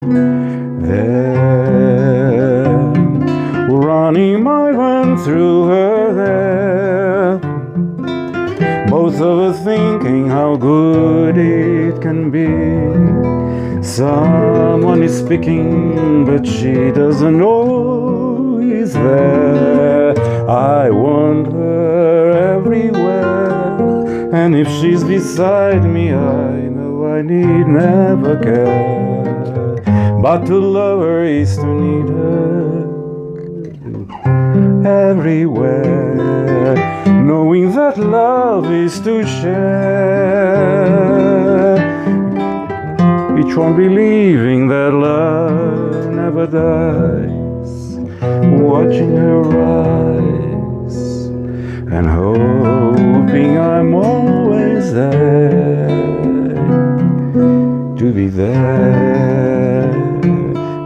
There, running my van through her there, both of us thinking how good it can be. Someone is speaking, but she doesn't know he's there. I want her everywhere, and if she's beside me, I know I need never care. But to love her is to need her everywhere, knowing that love is to share. Each one believing that love never dies, watching her rise and hoping I'm always there, to be there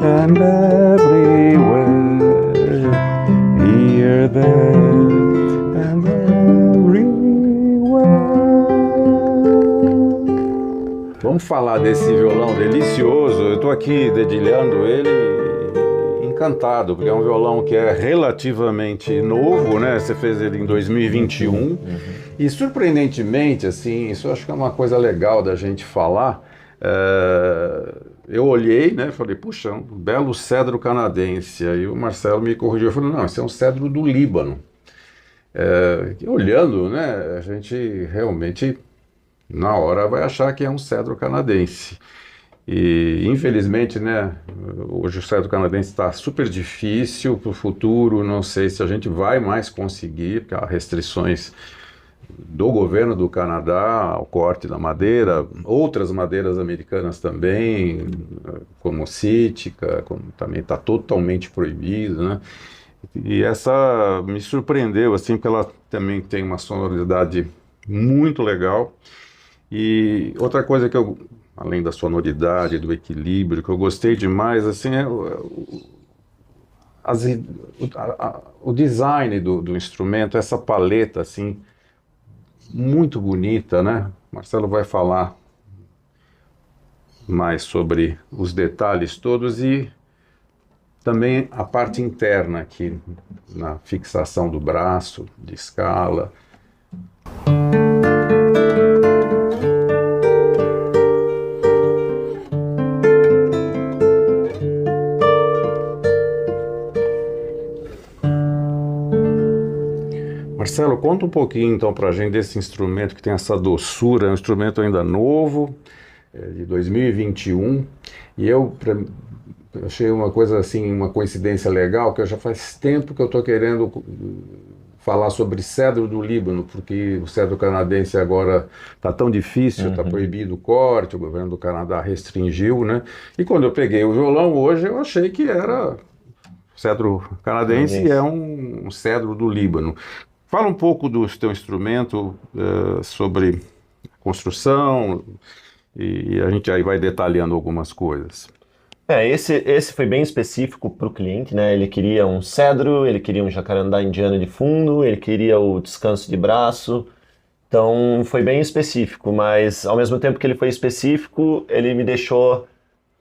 and everywhere, here, there and everywhere. Vamos falar desse violão delicioso. Eu estou aqui dedilhando ele, encantado, porque é um violão que é relativamente novo, né? Você fez ele em 2021 e surpreendentemente, assim, isso eu acho que é uma coisa legal da gente falar. Eu olhei, né, falei, puxa, um belo cedro canadense. Aí o Marcelo me corrigiu, falou, não, esse é um cedro do Líbano. Olhando, né, a gente realmente na hora vai achar que é um cedro canadense. E infelizmente, né, hoje o cedro canadense está super difícil para o futuro, não sei se a gente vai mais conseguir, porque há restrições do governo do Canadá ao corte da madeira, outras madeiras americanas também, como cítica, como também está totalmente proibido, né? E essa me surpreendeu, assim, porque ela também tem uma sonoridade muito legal. E outra coisa que eu, além da sonoridade, do equilíbrio, que eu gostei demais, assim, é o design do instrumento, essa paleta, assim, muito bonita, né? Marcelo vai falar mais sobre os detalhes todos e também a parte interna aqui, na fixação do braço, de escala. Marcelo, conta um pouquinho então para a gente desse instrumento que tem essa doçura, é um instrumento ainda novo, de 2021, e eu achei uma coisa assim, uma coincidência legal, que eu já faz tempo que eu estou querendo falar sobre cedro do Líbano, porque o cedro canadense agora está tão difícil, está proibido o corte, o governo do Canadá restringiu, né? E quando eu peguei o violão hoje, eu achei que era cedro canadense e é um cedro do Líbano. Fala um pouco do teu instrumento, sobre construção, e a gente aí vai detalhando algumas coisas. Esse foi bem específico para o cliente, né? Ele queria um cedro, ele queria um jacarandá indiano de fundo, ele queria o descanso de braço. Então foi bem específico, mas ao mesmo tempo que ele foi específico, ele me deixou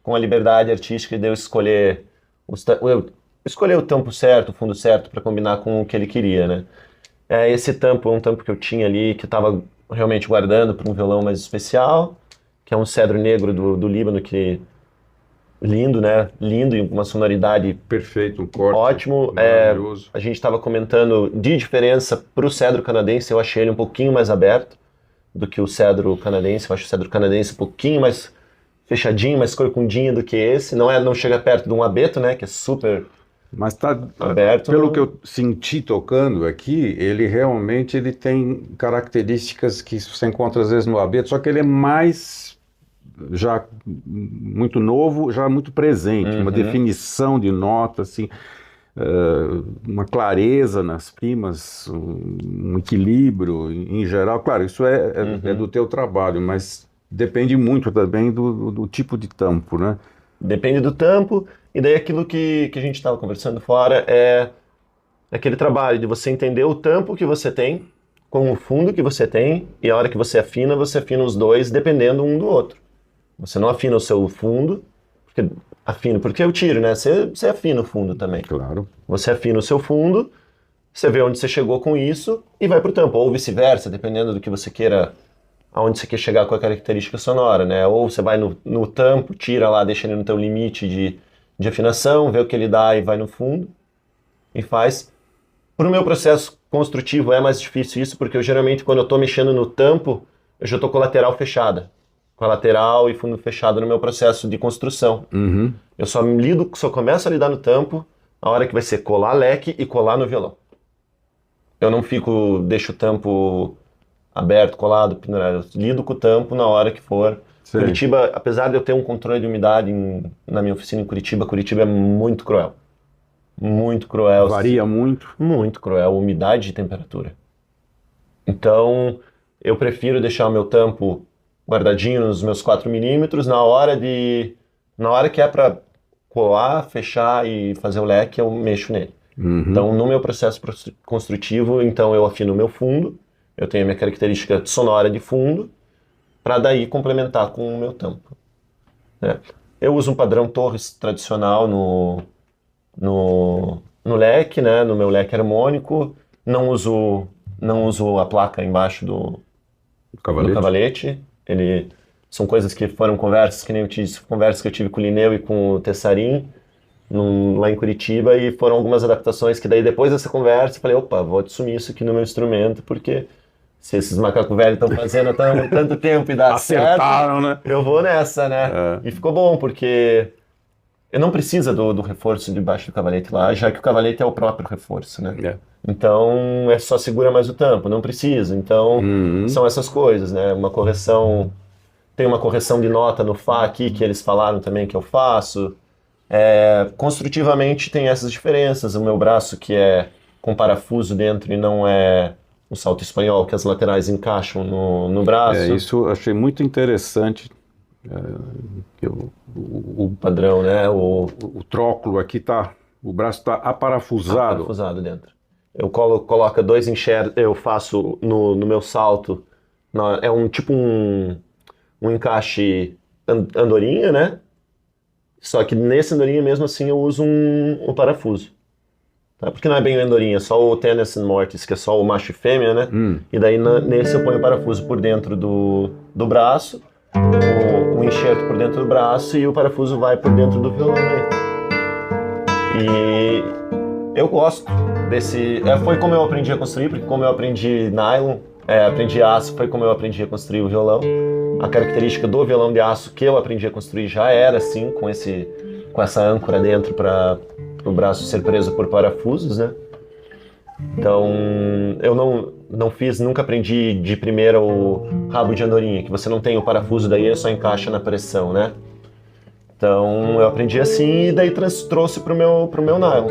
com a liberdade artística de eu escolher o tampo certo, o fundo certo para combinar com o que ele queria, né? Esse tampo é um tampo que eu tinha ali, que eu estava realmente guardando para um violão mais especial, que é um cedro negro do Líbano, que lindo, né? Lindo e uma sonoridade perfeito, um corte ótimo. Maravilhoso. A gente estava comentando de diferença para o cedro canadense, eu achei ele um pouquinho mais aberto do que o cedro canadense. Eu acho o cedro canadense um pouquinho mais fechadinho, mais corcundinho do que esse. Não chega perto de um abeto, né? Que é super... Mas tá aberto. Pelo que eu senti tocando aqui, ele realmente tem características que você encontra às vezes no abeto, só que ele é mais já muito novo, já muito presente, uma definição de nota, assim, uma clareza nas primas, um equilíbrio em geral. Claro, isso é do teu trabalho, mas depende muito também do tipo de tampo, né? Depende do tampo. E daí aquilo que a gente estava conversando fora é aquele trabalho de você entender o tampo que você tem, com o fundo que você tem, e a hora que você afina os dois dependendo um do outro. Você não afina o seu fundo, porque Afino, porque eu tiro, né? Você afina o fundo também. Claro. Você afina o seu fundo, você vê onde você chegou com isso e vai pro tampo, ou vice-versa, dependendo do que você queira, aonde você quer chegar com a característica sonora, né? Ou você vai no tampo, tira lá, deixa ele no teu limite de afinação, vê o que ele dá e vai no fundo e faz. Pro meu processo construtivo é mais difícil isso, porque eu geralmente quando eu tô mexendo no tampo, eu já tô com a lateral fechada. Com a lateral e fundo fechado no meu processo de construção. Uhum. Eu só começo a lidar no tampo a hora que vai ser colar leque e colar no violão. Eu não deixo o tampo aberto, colado, pendurado. Eu lido com o tampo na hora que for. Sim. Curitiba, apesar de eu ter um controle de umidade na minha oficina em Curitiba, Curitiba é muito cruel. Muito cruel. Varia muito. Muito cruel, umidade e temperatura. Então, eu prefiro deixar o meu tampo guardadinho nos meus 4 milímetros. Na hora que é para colar, fechar e fazer o leque, eu mexo nele. Uhum. Então, no meu processo construtivo, então eu afino o meu fundo, eu tenho a minha característica sonora de fundo, para daí complementar com o meu tampo. Né? Eu uso um padrão Torres tradicional no leque, né? No meu leque harmônico, não uso a placa embaixo do cavalete. São coisas que foram conversas, que nem eu disse, conversas que eu tive com o Linneu e com o Tessarim, lá em Curitiba, e foram algumas adaptações que daí depois dessa conversa eu falei, opa, vou assumir isso aqui no meu instrumento, porque se esses macacos velhos estão fazendo há tanto tempo e dá Acertaram, certo, né? eu vou nessa, né? E ficou bom, porque eu não precisa do reforço debaixo do cavalete lá, já que o cavalete é o próprio reforço, né? É. Então, é só segura mais o tampo, não precisa. Então, são essas coisas, né? Tem uma correção de nota no Fá aqui, que eles falaram também que eu faço. Construtivamente tem essas diferenças. O meu braço, que é com parafuso dentro e não é um salto espanhol, que as laterais encaixam no braço. Isso eu achei muito interessante. O padrão, né? O tróculo aqui o braço está aparafusado. Aparafusado dentro. Eu coloco 2 enxertos, eu faço no meu salto, é um encaixe andorinha, né? Só que nesse andorinha mesmo assim eu uso um parafuso. Tá? Porque não é bem andorinha, é só o Tennyson Mortis, que é só o macho e fêmea, né? E daí nesse eu ponho o parafuso por dentro do braço, o enxerto por dentro do braço e o parafuso vai por dentro do violão aí. E eu gosto desse... foi como eu aprendi a construir, porque como eu aprendi nylon, aprendi aço, foi como eu aprendi a construir o violão. A característica do violão de aço que eu aprendi a construir já era assim, com essa âncora dentro para o braço ser preso por parafusos, né? Então, eu nunca aprendi de primeira o rabo de andorinha, que você não tem o parafuso, daí ele só encaixa na pressão, né? Então, eu aprendi assim e daí trouxe pro meu nylon.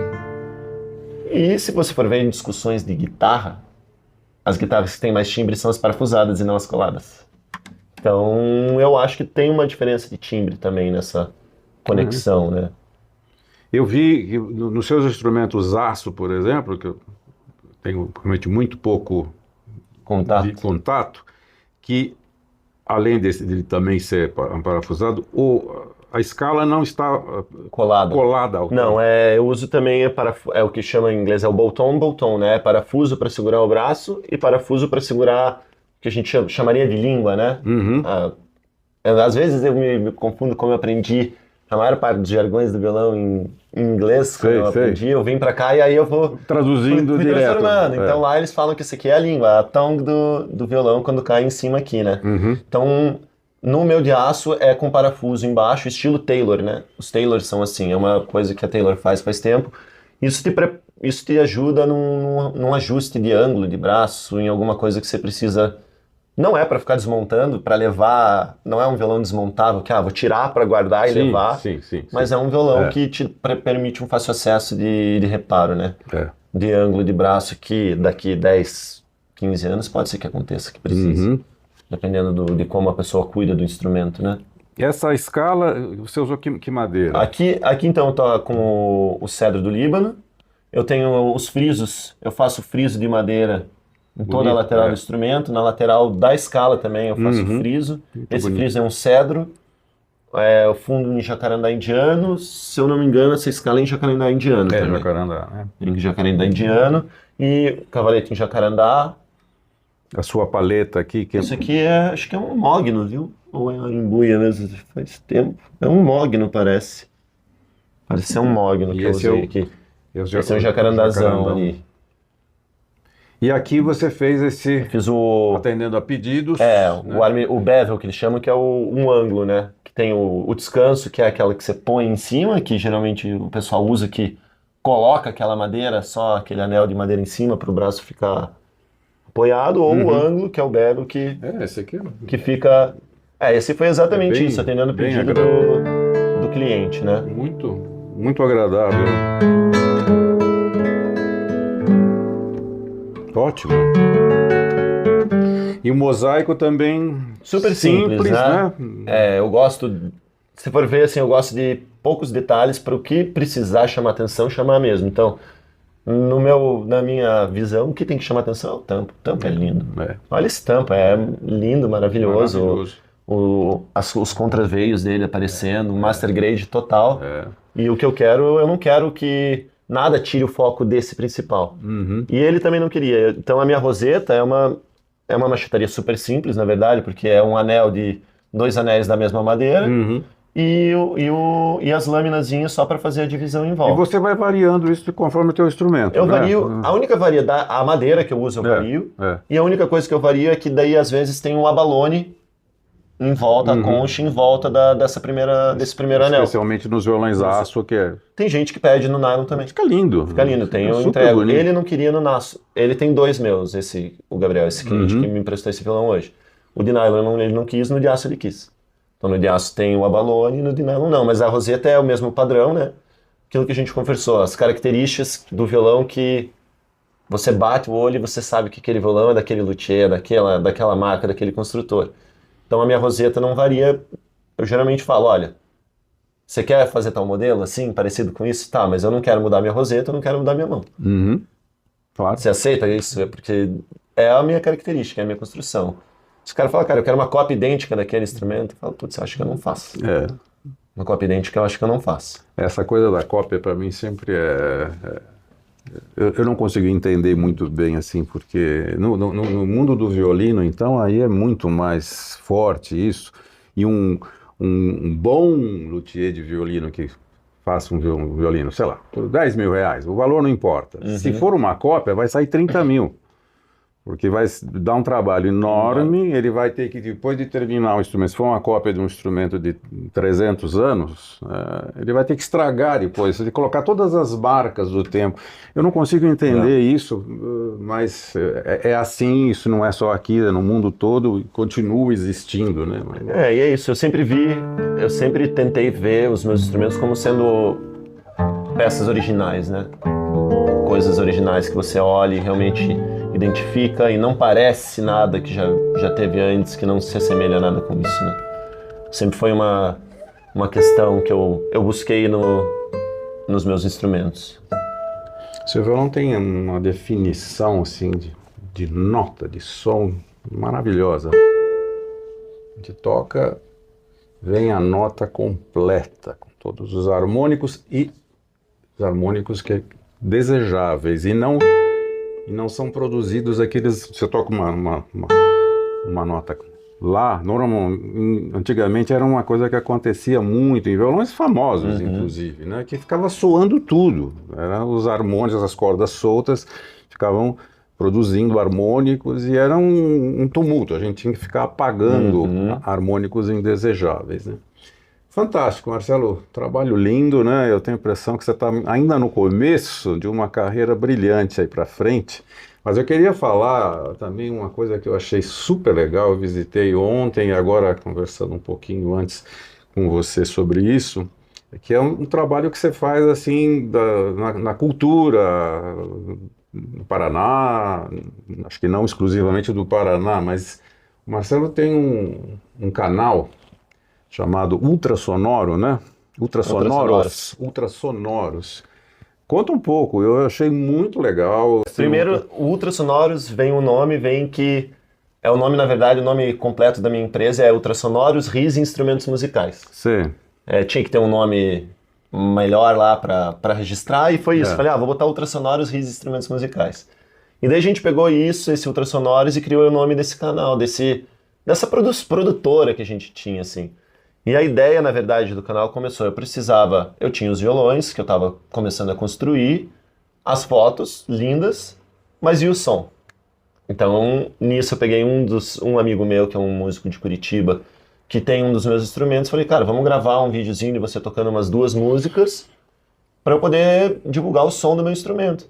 E se você for ver em discussões de guitarra, as guitarras que têm mais timbre são as parafusadas e não as coladas. Então, eu acho que tem uma diferença de timbre também nessa conexão, né? Eu vi que nos seus instrumentos aço, por exemplo, que eu tenho realmente muito pouco de contato, que além dele também ser parafusado, a escala não está colada ao Não, eu uso também o que chama em inglês, é o bolt-on, né? Parafuso para segurar o braço e parafuso para segurar o que a gente chamaria de língua, né? Às vezes eu me confundo como eu aprendi a maior parte dos jargões do violão em inglês, quando eu aprendi, eu vim pra cá e aí eu vou traduzindo fui direto. Transformando. Então lá eles falam que isso aqui é a língua, a tongue do violão quando cai em cima aqui, né? Então, no meu de aço é com parafuso embaixo, estilo Taylor, né? Os Taylors são assim, é uma coisa que a Taylor faz tempo. Isso te ajuda num ajuste de ângulo de braço, em alguma coisa que você precisa... Não é para ficar desmontando, para levar... Não é um violão desmontável, que vou tirar para guardar e levar. Sim. Mas é um violão que te permite um fácil acesso de reparo, né? De ângulo de braço que daqui 10, 15 anos pode ser que aconteça, que precise. Dependendo de como a pessoa cuida do instrumento, né? E essa escala, você usou que madeira? Aqui então eu tô com o cedro do Líbano. Eu tenho os frisos, eu faço friso de madeira em toda a lateral do instrumento. Na lateral da escala também eu faço friso. Esse friso é um cedro. o fundo em jacarandá indiano, se eu não me engano, essa escala é em jacarandá indiano também. jacarandá, né? Em jacarandá indiano, e cavalete em jacarandá. A sua paleta aqui, que Isso aqui acho que é um mogno, viu? Ou é uma imbuia mesmo, faz tempo. É um mogno, parece. Parece ser um mogno E que eu esse usei aqui. esse Esse é um jacarandazão jacarandão. ali. E aqui você fez esse, Fiz o... atendendo a pedidos. né? O bevel, que eles chamam, que é um ângulo, né? Que tem o descanso, que é aquela que você põe em cima, que geralmente o pessoal usa, que coloca aquela madeira, só aquele anel de madeira em cima para o braço ficar apoiado, ou o ângulo, que é o bevel, Esse aqui. que fica... esse foi exatamente bem- isso, atendendo o bem pedido do cliente, né? Muito, muito agradável. Ótimo. E o mosaico também Super simples, né? Eu gosto, se for ver assim, eu gosto de poucos detalhes para o que precisar chamar atenção, chamar mesmo. Então, na minha visão, o que tem que chamar atenção é o tampo. O tampo é lindo. Olha esse tampo, é lindo, maravilhoso. Os contraveios dele aparecendo, um master grade total. E o que eu não quero que nada tire o foco desse principal. E ele também não queria. Então a minha roseta é uma machetaria super simples, na verdade, porque é um anel de 2 anéis da mesma madeira e as laminazinhas só para fazer a divisão em volta. E você vai variando isso conforme o teu instrumento, Eu né? vario, a única variedade, a madeira que eu uso eu vario, e a única coisa que eu vario é que daí às vezes tem um abalone em volta, a concha em volta desse primeiro anel. Especialmente nos violões aço, que é... Tem gente que pede no nylon também. Fica lindo. Fica lindo, eu super entrego. bonito. Ele não queria no aço. Ele tem 2 meus, o Gabriel, esse cliente que me emprestou esse violão hoje. O de nylon ele não quis, no de aço ele quis. Então no de aço tem o abalone e no de nylon não. Mas a roseta é o mesmo padrão, né? Aquilo que a gente conversou, as características do violão que você bate o olho e você sabe que aquele violão é daquele luthier, daquela marca, daquele construtor. Então a minha roseta não varia. Eu geralmente falo, olha, você quer fazer tal modelo assim, parecido com isso? Tá, mas eu não quero mudar minha roseta, eu não quero mudar minha mão. Claro. Você aceita isso? É porque é a minha característica, é a minha construção. Se o cara fala, cara, eu quero uma cópia idêntica daquele instrumento, eu falo, putz, você acha que eu não faço? Uma cópia idêntica eu acho que eu não faço. Essa coisa da cópia para mim sempre eu não consigo entender muito bem assim, porque no mundo do violino, então, aí é muito mais forte isso. E um bom luthier de violino que faça um violino, sei lá, por 10 mil reais, o valor não importa. Se for uma cópia, vai sair 30 mil. Porque vai dar um trabalho enorme, ele vai ter que, depois de terminar o instrumento, se for uma cópia de um instrumento de 300 anos, ele vai ter que estragar depois, de colocar todas as marcas do tempo. Eu não consigo entender isso, mas é assim, isso não é só aqui, é no mundo todo e continua existindo, né? E é isso, eu sempre tentei ver os meus instrumentos como sendo peças originais, né? Coisas originais que você olha e realmente identifica e não parece nada que já teve antes, que não se assemelha a nada com isso, né? Sempre foi uma questão que eu busquei nos meus instrumentos. Seu violão tem uma definição assim de nota, de som maravilhosa. A gente toca, vem a nota completa, com todos os harmônicos e os harmônicos que desejáveis e não são produzidos aqueles... Você toca uma nota lá, antigamente era uma coisa que acontecia muito em violões famosos, inclusive, né? Que ficava soando tudo. Eram os harmônicos, as cordas soltas, ficavam produzindo harmônicos e era um tumulto. A gente tinha que ficar apagando harmônicos indesejáveis, né? Fantástico, Marcelo. Trabalho lindo, né? Eu tenho a impressão que você está ainda no começo de uma carreira brilhante aí para frente. Mas eu queria falar também uma coisa que eu achei super legal. Eu visitei ontem e agora conversando um pouquinho antes com você sobre isso, que é um trabalho que você faz assim na cultura no Paraná, acho que não exclusivamente do Paraná, mas o Marcelo tem um canal chamado Ultrasonoro, né? Ultrasonoros. Conta um pouco, eu achei muito legal. Primeiro, o Ultrasonoros vem o nome, vem que É o nome, na verdade, o nome completo da minha empresa é Ultrasonoros RIS Instrumentos Musicais. Sim. Tinha que ter um nome melhor lá para registrar e foi isso. Falei, vou botar Ultrasonoros RIS Instrumentos Musicais. E daí a gente pegou isso, esse Ultrasonoros, e criou o nome desse canal, dessa produtora que a gente tinha, assim. E a ideia, na verdade, do canal começou, eu tinha os violões que eu estava começando a construir, as fotos lindas, mas e o som? Então, nisso eu peguei um amigo meu, que é um músico de Curitiba, que tem um dos meus instrumentos, falei, cara, vamos gravar um videozinho de você tocando umas 2 músicas para eu poder divulgar o som do meu instrumento.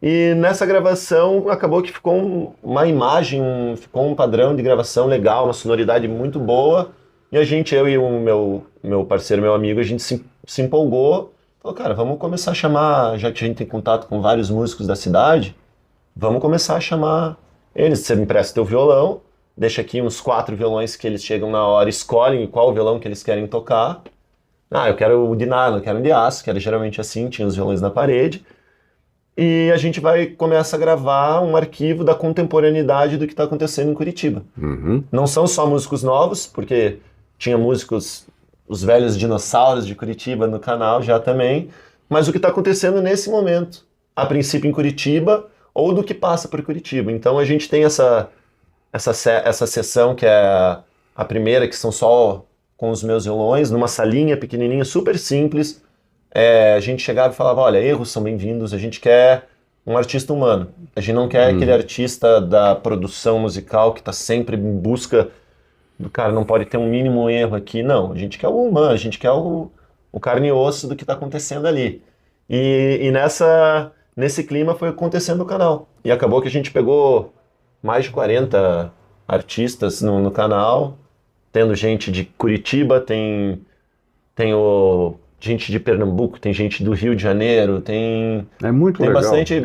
E nessa gravação acabou que ficou uma imagem, ficou um padrão de gravação legal, uma sonoridade muito boa. E eu e o meu parceiro, meu amigo, a gente se empolgou. Falou, cara, vamos começar a chamar, já que a gente tem contato com vários músicos da cidade, vamos começar a chamar eles. Você me empresta teu violão, deixa aqui uns 4 violões que eles chegam na hora, escolhem qual violão que eles querem tocar. Eu quero o de nylon, eu quero um de aço, que era geralmente assim, tinha os violões na parede. E a gente começa a gravar um arquivo da contemporaneidade do que está acontecendo em Curitiba. Uhum. Não são só músicos novos, porque tinha músicos, os velhos dinossauros de Curitiba no canal já também, mas o que está acontecendo nesse momento, a princípio em Curitiba, ou do que passa por Curitiba. Então a gente tem essa sessão que é a primeira, que são só com os meus violões, numa salinha pequenininha, super simples. A gente chegava e falava, olha, erros são bem-vindos, a gente quer um artista humano. A gente não quer aquele artista da produção musical que está sempre em busca do cara, não pode ter um mínimo erro aqui. Não, a gente quer o humano, a gente quer o carne e osso do que está acontecendo ali. E nesse clima foi acontecendo o canal. E acabou que a gente pegou mais de 40 artistas no canal, tendo gente de Curitiba, tem gente de Pernambuco, tem gente do Rio de Janeiro, tem legal.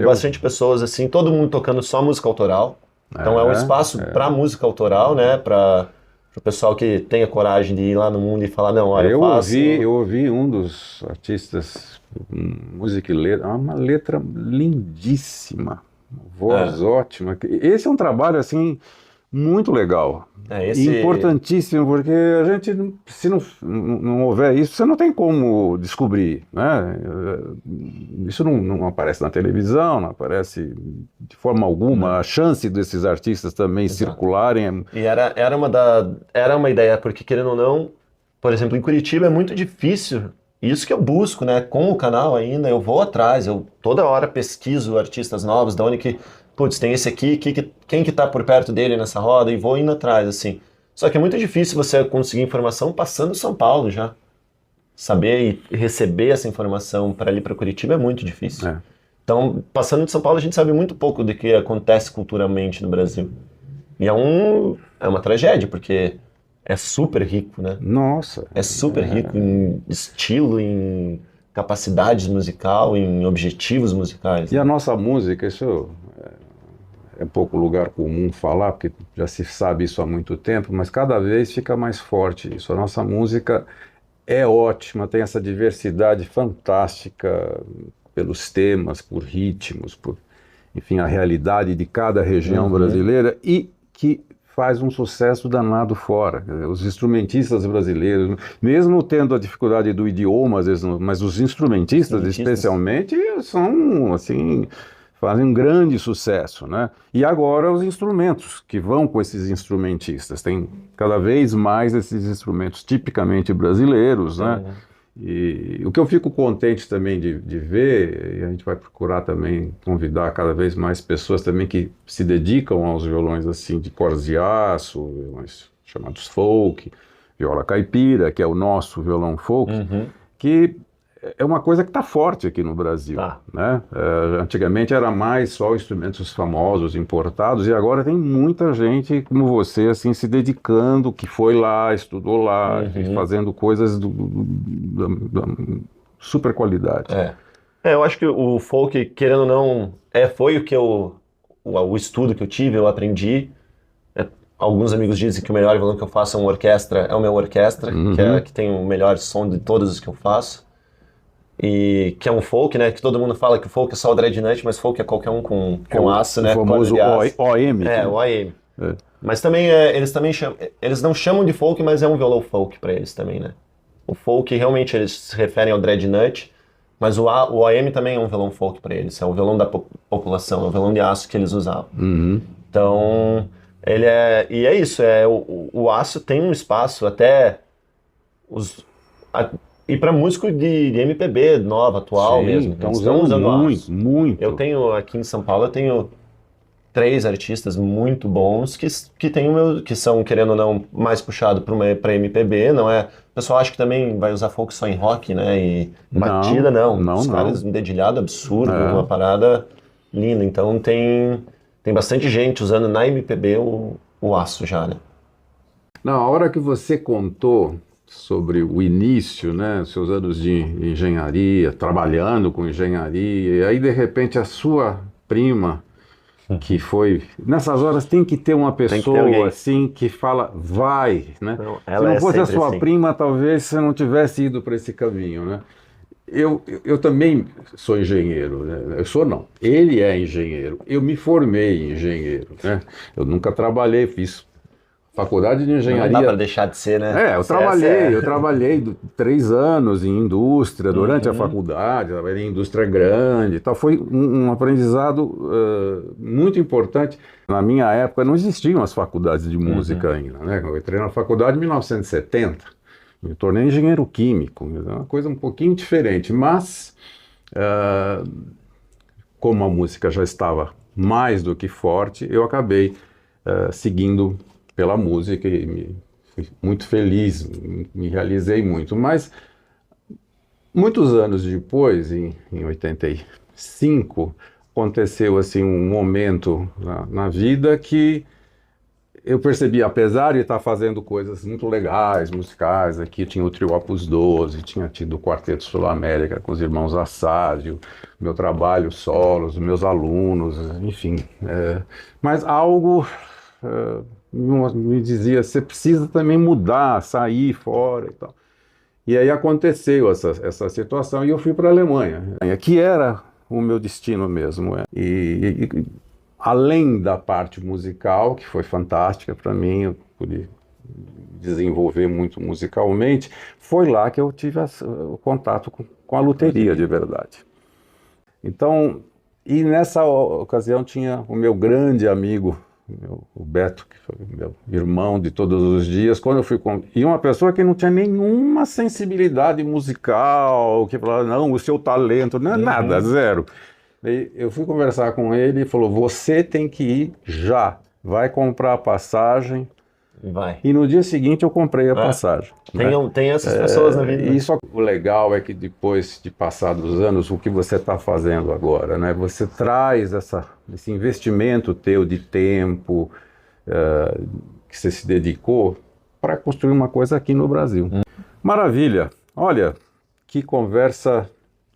Bastante pessoas assim, todo mundo tocando só música autoral. Então é um espaço para música autoral, né, para o pessoal que tenha coragem de ir lá no mundo e falar, não, olha, eu ouvi um dos artistas, música e letra, uma letra lindíssima, voz ótima. Esse é um trabalho assim muito legal. Importantíssimo, porque a gente, se não houver isso, você não tem como descobrir, né? Isso não aparece na televisão, não aparece de forma alguma. A chance desses artistas também circularem... E era uma ideia, porque querendo ou não, por exemplo, em Curitiba é muito difícil, isso que eu busco, né? Com o canal ainda, eu vou atrás, eu toda hora pesquiso artistas novos, da onde que... Putz, tem esse aqui, quem que tá por perto dele nessa roda, e vou indo atrás, assim. Só que é muito difícil você conseguir informação passando São Paulo já. Saber e receber essa informação para ali para Curitiba é muito difícil. Então, passando de São Paulo, a gente sabe muito pouco do que acontece culturalmente no Brasil. E é uma tragédia, porque é super rico, né? Nossa! É super rico em estilo, em capacidades musical, em objetivos musicais. E a nossa música, isso é pouco lugar comum falar, porque já se sabe isso há muito tempo, mas cada vez fica mais forte isso. A nossa música é ótima, tem essa diversidade fantástica pelos temas, por ritmos, por, enfim, a realidade de cada região brasileira, e que faz um sucesso danado fora. Os instrumentistas brasileiros, mesmo tendo a dificuldade do idioma, às vezes, mas os instrumentistas especialmente, são, assim, fazem um grande sucesso, né? E agora os instrumentos que vão com esses instrumentistas. Tem cada vez mais esses instrumentos tipicamente brasileiros, né? E o que eu fico contente também de ver, e a gente vai procurar também convidar cada vez mais pessoas também que se dedicam aos violões assim de cordas de aço, violões chamados folk, viola caipira, que é o nosso violão folk, que é uma coisa que está forte aqui no Brasil, né? Antigamente era mais só instrumentos famosos, importados, e agora tem muita gente como você, assim, se dedicando, que foi lá, estudou lá, e fazendo coisas da super qualidade. Eu acho que o folk, querendo ou não, foi o estudo que eu tive, eu aprendi. Alguns amigos dizem que o melhor violão que eu faço é uma orquestra, é o meu orquestra, que tem o melhor som de todos os que eu faço. E que é um folk, né? Que todo mundo fala que o folk é só o dreadnought, mas folk é qualquer um com aço, né? O famoso OM. O OM. Mas também eles também chamam, eles não chamam de folk, mas é um violão folk para eles também, né? O folk realmente eles se referem ao dreadnought, mas o OM também é um violão folk para eles, é o violão da população, é o violão de aço que eles usavam. Então, e é isso, o aço tem um espaço até e para músico de MPB nova, atual Sim, mesmo. estão Eles usando muito, aço. muito. Eu tenho aqui em São Paulo, eu tenho 3 artistas muito bons que tem que são, querendo ou não, mais puxado para MPB, não é? O pessoal acha que também vai usar folk só em rock, né? E batida, não. Os caras, um dedilhado absurdo, uma parada linda. Então tem bastante gente usando na MPB o aço já, né? Na hora que você contou sobre o início, né, seus anos de engenharia, trabalhando com engenharia, e aí de repente a sua prima, que foi... Nessas horas tem que ter uma pessoa assim que fala, vai, né? Não, se não fosse a sua assim. prima, talvez você não tivesse ido para esse caminho, né? Eu também sou engenheiro, né? Eu sou não, ele é engenheiro, eu me formei em engenheiro, né? Eu nunca trabalhei, fiz faculdade de engenharia. Não dá para deixar de ser, né? Eu trabalhei 3 anos em indústria durante a faculdade, trabalhei em indústria grande e tal. Foi um aprendizado muito importante. Na minha época não existiam as faculdades de música ainda, né? Eu entrei na faculdade em 1970, me tornei engenheiro químico, é uma coisa um pouquinho diferente, mas como a música já estava mais do que forte, eu acabei seguindo pela música e fui muito feliz, me realizei muito. Mas muitos anos depois, em 85, aconteceu assim um momento na vida que eu percebi, apesar de estar fazendo coisas muito legais, musicais, aqui tinha o Trio Opus 12, tinha tido o Quarteto Sul-América com os irmãos Assádio, meu trabalho solos, meus alunos, enfim. Mas algo... me dizia, você precisa também mudar, sair fora e tal. E aí aconteceu essa situação e eu fui para a Alemanha, que era o meu destino mesmo. E além da parte musical, que foi fantástica para mim, eu pude desenvolver muito musicalmente, foi lá que eu tive o contato com a luteria de verdade. Então, e nessa ocasião tinha o meu grande amigo, o Beto, que foi meu irmão de todos os dias, quando eu fui e uma pessoa que não tinha nenhuma sensibilidade musical, que falava, não, o seu talento, não é nada, zero. E eu fui conversar com ele e falou, você tem que ir já, vai comprar a passagem. Vai. E no dia seguinte eu comprei a passagem. Tem essas pessoas na vida. Né? Isso, o legal é que depois de passados anos, o que você está fazendo agora, né? Você traz esse investimento teu de tempo que você se dedicou para construir uma coisa aqui no Brasil. Maravilha! Olha, que conversa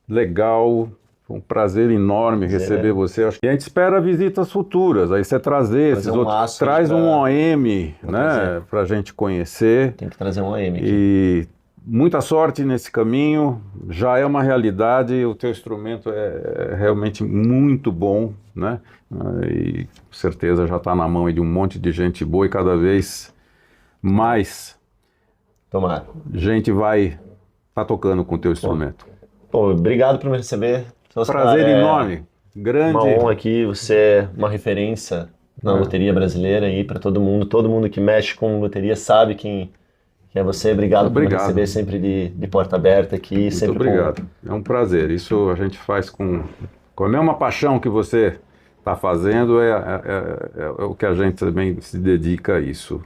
legal. Foi um prazer enorme receber você. E a gente espera visitas futuras. Aí você trazer esses outros. Traz um OM, né? Pra gente conhecer. Tem que trazer um OM aqui. E muita sorte nesse caminho. Já é uma realidade. O teu instrumento é realmente muito bom, né? E com certeza já está na mão de um monte de gente boa e cada vez mais Tomara. Gente vai estar tocando com o teu instrumento. Pô, obrigado por me receber. Prazer enorme, grande. Uma honra aqui, você é uma referência na loteria brasileira aí para todo mundo que mexe com loteria sabe quem é você. Obrigado por me receber sempre de porta aberta aqui. Muito sempre obrigado, é um prazer, isso a gente faz com a mesma paixão que você está fazendo, é o que a gente também se dedica a isso.